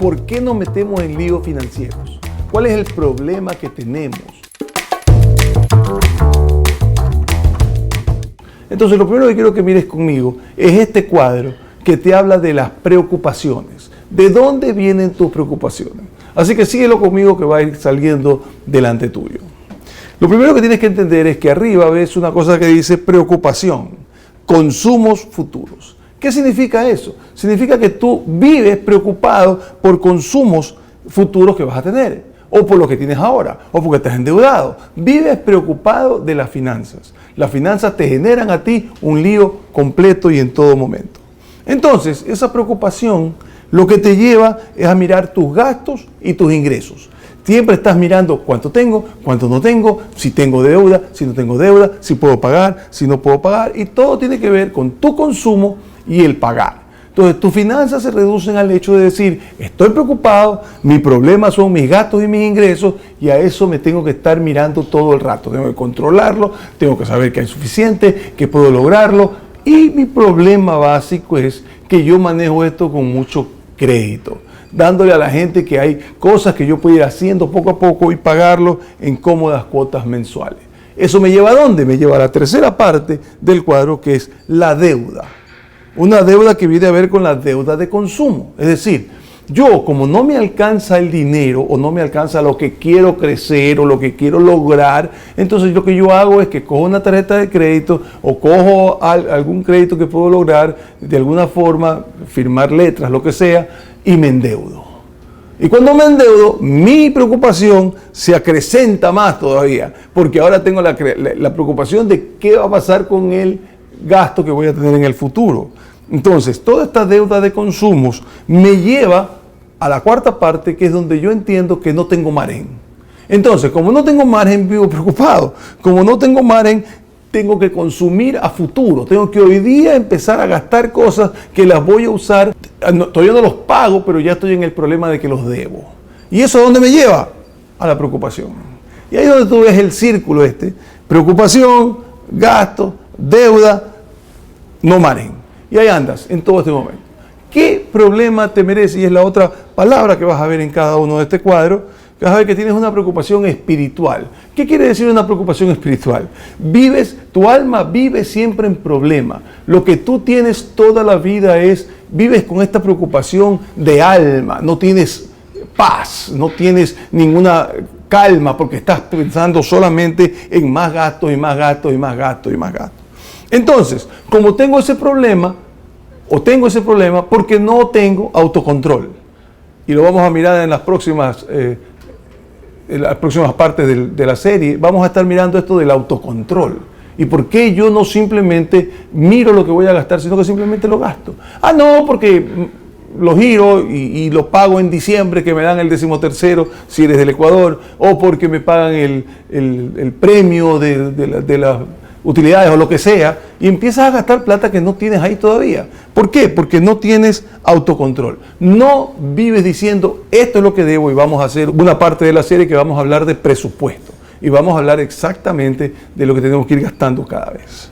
¿por qué nos metemos en líos financieros? ¿Cuál es el problema que tenemos? Entonces, lo primero que quiero que mires conmigo es este cuadro que te habla de las preocupaciones. ¿De dónde vienen tus preocupaciones? Así que síguelo conmigo que va a ir saliendo delante tuyo. Lo primero que tienes que entender es que arriba ves una cosa que dice preocupación, consumos futuros. ¿Qué significa eso? Significa que tú vives preocupado por consumos futuros que vas a tener, o por lo que tienes ahora, o porque estás endeudado. Vives preocupado de las finanzas. Las finanzas te generan a ti un lío completo y en todo momento. Entonces, esa preocupación lo que te lleva es a mirar tus gastos y tus ingresos. Siempre estás mirando cuánto tengo, cuánto no tengo, si tengo deuda, si no tengo deuda, si puedo pagar, si no puedo pagar. Y todo tiene que ver con tu consumo y el pagar. Entonces, tus finanzas se reducen al hecho de decir, estoy preocupado, mi problema son mis gastos y mis ingresos, y a eso me tengo que estar mirando todo el rato. Tengo que controlarlo, tengo que saber que hay suficiente, que puedo lograrlo. Y mi problema básico es que yo manejo esto con mucho crédito, dándole a la gente que hay cosas que yo puedo ir haciendo poco a poco y pagarlo en cómodas cuotas mensuales. ¿Eso me lleva a dónde? Me lleva a la tercera parte del cuadro, que es la deuda. Una deuda que viene a ver con la deuda de consumo. Es decir, yo como no me alcanza el dinero o no me alcanza lo que quiero crecer o lo que quiero lograr, entonces lo que yo hago es que cojo una tarjeta de crédito o cojo algún crédito que puedo lograr de alguna forma, firmar letras, lo que sea, y me endeudo. Y cuando me endeudo, mi preocupación se acrecenta más todavía, porque ahora tengo la preocupación de qué va a pasar con el gasto que voy a tener en el futuro. Entonces, toda esta deuda de consumos me lleva a la cuarta parte, que es donde yo entiendo que no tengo margen. Entonces, como no tengo margen, vivo preocupado. Como no tengo margen, tengo que consumir a futuro. Tengo que hoy día empezar a gastar cosas que las voy a usar. Todavía no los pago, pero ya estoy en el problema de que los debo. ¿Y eso a dónde me lleva? A la preocupación. Y ahí es donde tú ves el círculo este. Preocupación, gasto, deuda, no margen. Y ahí andas en todo este momento. ¿Qué problema te merece? Y es la otra palabra que vas a ver en cada uno de este cuadro, que vas a ver que tienes una preocupación espiritual. ¿Qué quiere decir una preocupación espiritual? Tu alma vive siempre en problema. Lo que tú tienes toda la vida vives con esta preocupación de alma. No tienes paz, no tienes ninguna calma, porque estás pensando solamente en más gastos y más gastos y más gastos y más gastos. Entonces, como tengo ese problema, porque no tengo autocontrol. Y lo vamos a mirar en las próximas partes de la serie. Vamos a estar mirando esto del autocontrol. ¿Y por qué yo no simplemente miro lo que voy a gastar, sino que simplemente lo gasto? Ah, no, porque lo giro y lo pago en diciembre, que me dan el 13º si eres del Ecuador, o porque me pagan el premio de las utilidades o lo que sea, y empiezas a gastar plata que no tienes ahí todavía. ¿Por qué? Porque no tienes autocontrol. No vives diciendo, esto es lo que debo, y vamos a hacer una parte de la serie que vamos a hablar de presupuesto. Y vamos a hablar exactamente de lo que tenemos que ir gastando cada vez.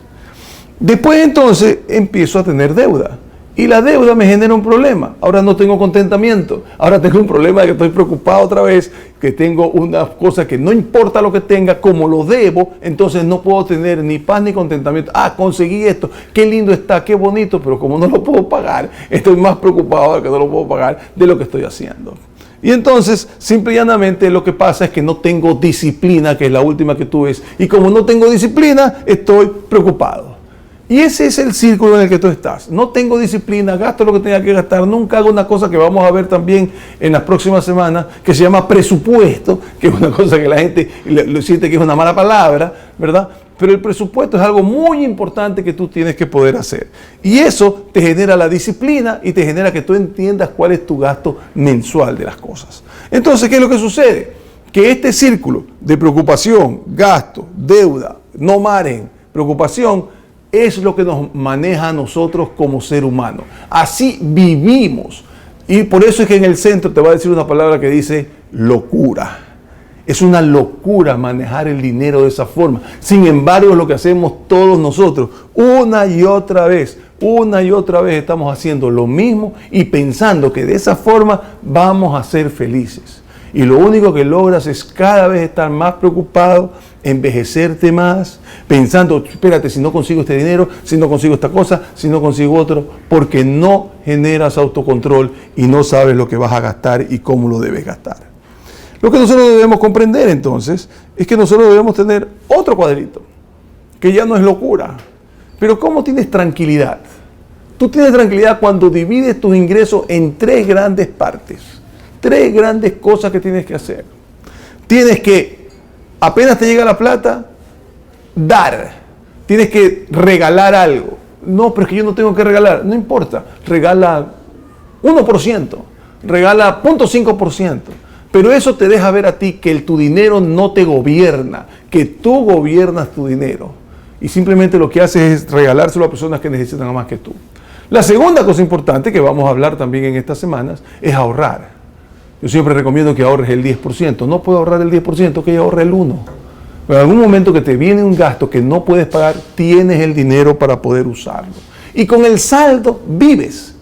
Después entonces empiezo a tener deuda. Y la deuda me genera un problema. Ahora no tengo contentamiento. Ahora tengo un problema de que estoy preocupado otra vez, que tengo una cosa que no importa lo que tenga, como lo debo, entonces no puedo tener ni paz ni contentamiento. Ah, conseguí esto, qué lindo está, qué bonito, pero como no lo puedo pagar, estoy más preocupado de que no lo puedo pagar de lo que estoy haciendo. Y entonces, simple y llanamente, lo que pasa es que no tengo disciplina, que es la última que tú ves. Y como no tengo disciplina, estoy preocupado. Y ese es el círculo en el que tú estás. No tengo disciplina, gasto lo que tenga que gastar, nunca hago una cosa que vamos a ver también en las próximas semanas, que se llama presupuesto, que es una cosa que la gente lo siente que es una mala palabra, ¿verdad? Pero el presupuesto es algo muy importante que tú tienes que poder hacer. Y eso te genera la disciplina y te genera que tú entiendas cuál es tu gasto mensual de las cosas. Entonces, ¿qué es lo que sucede? Que este círculo de preocupación, gasto, deuda, no margen, preocupación, es lo que nos maneja a nosotros como ser humano. Así vivimos. Y por eso es que en el centro te va a decir una palabra que dice locura. Es una locura manejar el dinero de esa forma. Sin embargo, es lo que hacemos todos nosotros, una y otra vez. Una y otra vez estamos haciendo lo mismo y pensando que de esa forma vamos a ser felices. Y lo único que logras es cada vez estar más preocupado, envejecerte más, pensando, espérate, si no consigo este dinero, si no consigo esta cosa, si no consigo otro, porque no generas autocontrol y no sabes lo que vas a gastar y cómo lo debes gastar. Lo que nosotros debemos comprender entonces es que nosotros debemos tener otro cuadrito, que ya no es locura. Pero ¿cómo tienes tranquilidad? Tú tienes tranquilidad cuando divides tus ingresos en 3 grandes partes. 3 grandes cosas que tienes que hacer. Tienes que, apenas te llega la plata, dar. Tienes que regalar algo. No, pero es que yo no tengo que regalar. No importa. Regala 1%. Regala 0.5%. Pero eso te deja ver a ti que tu dinero no te gobierna. Que tú gobiernas tu dinero. Y simplemente lo que haces es regalárselo a personas que necesitan más que tú. La segunda cosa importante que vamos a hablar también en estas semanas es ahorrar. Yo siempre recomiendo que ahorres el 10%. No puedo ahorrar el 10%, que ahorre el 1%. Pero en algún momento que te viene un gasto que no puedes pagar, tienes el dinero para poder usarlo. Y con el saldo vives.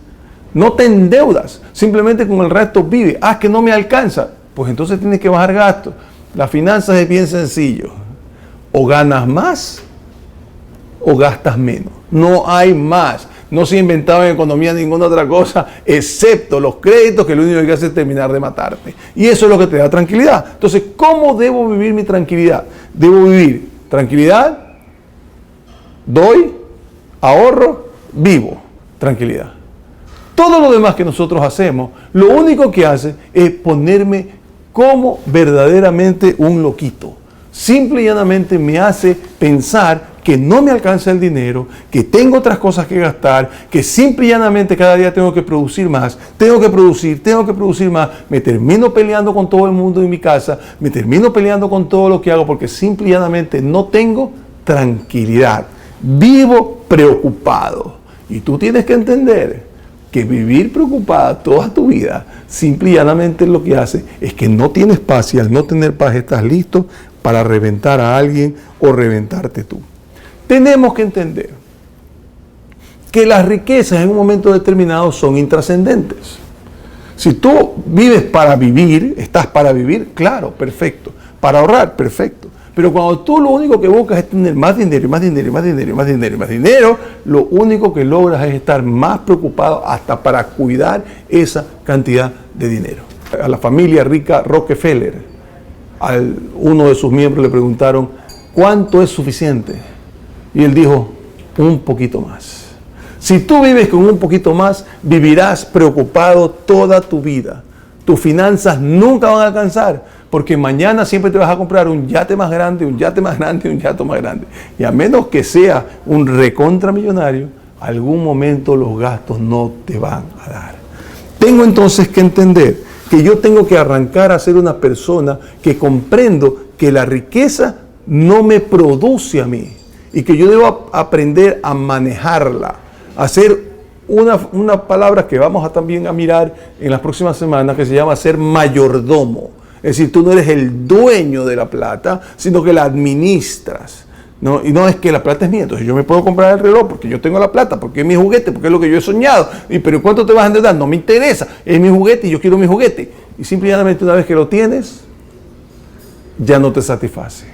No te endeudas. Simplemente con el resto vives. Ah, que no me alcanza. Pues entonces tienes que bajar gastos. Las finanzas es bien sencillo. O ganas más o gastas menos. No hay más. No se ha inventado en economía ninguna otra cosa, excepto los créditos, que lo único que hace es terminar de matarte. Y eso es lo que te da tranquilidad. Entonces, ¿cómo debo vivir mi tranquilidad? Debo vivir tranquilidad, doy, ahorro, vivo. Tranquilidad. Todo lo demás que nosotros hacemos, lo único que hace es ponerme como verdaderamente un loquito. Simple y llanamente me hace pensar que no me alcanza el dinero, que tengo otras cosas que gastar, que simple y llanamente cada día tengo que producir más, tengo que producir más, me termino peleando con todo el mundo en mi casa, me termino peleando con todo lo que hago porque simple y llanamente no tengo tranquilidad, vivo preocupado. Y tú tienes que entender que vivir preocupada toda tu vida, simple y llanamente lo que hace es que no tienes paz y al no tener paz estás listo para reventar a alguien o reventarte tú. Tenemos que entender que las riquezas en un momento determinado son intrascendentes. Si tú vives para vivir, estás para vivir, claro, perfecto. Para ahorrar, perfecto. Pero cuando tú lo único que buscas es tener más dinero, y más dinero, y más dinero, y más dinero, y más dinero, lo único que logras es estar más preocupado hasta para cuidar esa cantidad de dinero. A la familia rica Rockefeller, a uno de sus miembros le preguntaron, ¿cuánto es suficiente? Y él dijo, un poquito más. Si tú vives con un poquito más, vivirás preocupado toda tu vida. Tus finanzas nunca van a alcanzar, porque mañana siempre te vas a comprar un yate más grande, un yate más grande, un yate más grande. Y a menos que sea un recontramillonario, algún momento los gastos no te van a dar. Tengo entonces que entender que yo tengo que arrancar a ser una persona que comprendo que la riqueza no me produce a mí y que yo debo aprender a manejarla, a hacer una palabra que vamos a también a mirar en las próximas semanas que se llama ser mayordomo. Es decir, tú no eres el dueño de la plata, sino que la administras. ¿No? Y no es que la plata es mía, entonces yo me puedo comprar el reloj porque yo tengo la plata, porque es mi juguete, porque es lo que yo he soñado. Pero ¿cuánto te vas a endeudar? No me interesa, es mi juguete y yo quiero mi juguete. Y simplemente una vez que lo tienes, ya no te satisface.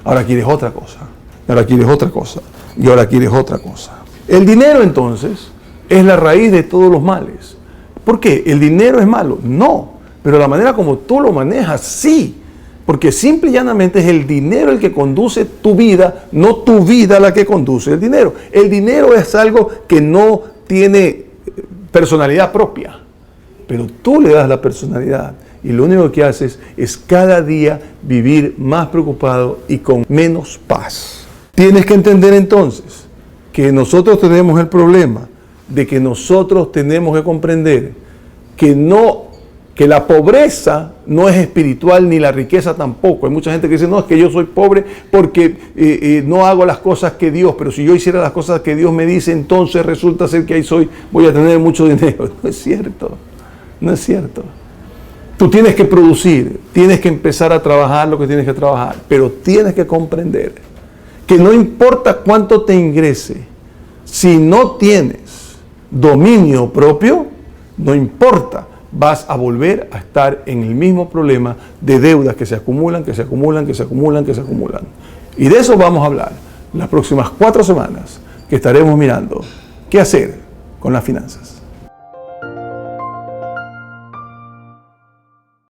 Ahora quieres otra cosa, ahora quieres otra cosa, y ahora quieres otra cosa. El dinero entonces es la raíz de todos los males. ¿Por qué? ¿El dinero es malo? No, pero la manera como tú lo manejas, sí. Porque simple y llanamente es el dinero el que conduce tu vida, no tu vida la que conduce el dinero. El dinero es algo que no tiene personalidad propia, pero tú le das la personalidad y lo único que haces es cada día vivir más preocupado y con menos paz. Tienes que entender entonces que nosotros tenemos el problema de que nosotros tenemos que comprender que la pobreza no es espiritual ni la riqueza tampoco. Hay mucha gente que dice, no, es que yo soy pobre porque no hago las cosas que Dios, pero si yo hiciera las cosas que Dios me dice, entonces resulta ser que ahí voy a tener mucho dinero. No es cierto, no es cierto. Tú tienes que producir, tienes que empezar a trabajar lo que tienes que trabajar, pero tienes que comprender que no importa cuánto te ingrese, Si no tienes dominio propio, no importa, vas a volver a estar en el mismo problema de deudas que se acumulan, que se acumulan, que se acumulan, que se acumulan. Y de eso vamos a hablar las próximas 4 semanas, que estaremos mirando qué hacer con las finanzas.